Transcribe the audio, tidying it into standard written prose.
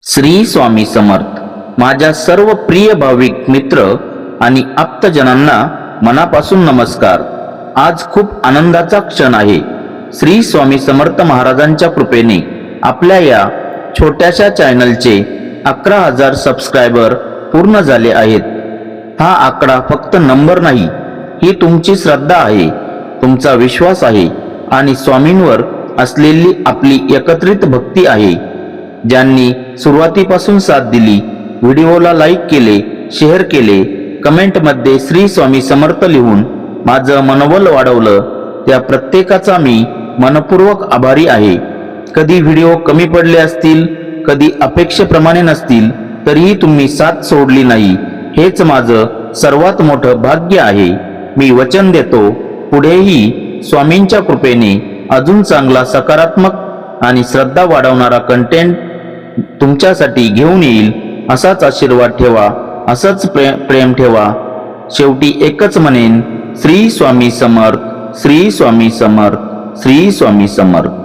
श्री स्वामी समर्थ। माझ्या सर्व प्रिय भाविक मित्र आणि आप्तजनांना मनापासून नमस्कार। आज खूप आनंदाचा क्षण आहे। श्री स्वामी समर्थ महाराजांच्या कृपेने आपल्या या छोट्याशा चॅनलचे 11,000 सबस्क्रायबर पूर्ण झाले आहेत। हा आकडा फक्त नंबर नाही, ही तुमची श्रद्धा आहे, तुमचा विश्वास आहे आणि स्वामींवर असलेली आपली एकत्रित भक्ती आहे। ज्यांनी सुरुवातीपासून साथ दिली, व्हिडिओला लाईक केले, शेअर केले, कमेंटमध्ये श्री स्वामी समर्थ लिहून माझं मनोबल वाढवलं, त्या प्रत्येकाचा मी मनपूर्वक आभारी आहे। कधी व्हिडिओ कमी पडले असतील, कधी अपेक्षेप्रमाणे नसतील, तरीही तुम्ही साथ सोडली नाही, हेच माझं सर्वात मोठं भाग्य आहे। मी वचन देतो, पुढेही स्वामींच्या कृपेने अजून चांगला, सकारात्मक आणि श्रद्धा वाढवणारा कंटेंट तुमच्यासाठी घेऊन येईल। असाच आशीर्वाद ठेवा, असंच प्रेम ठेवा। शेवटी एकच म्हणेन, श्री स्वामी समर्थ, श्री स्वामी समर्थ, श्री स्वामी समर्थ।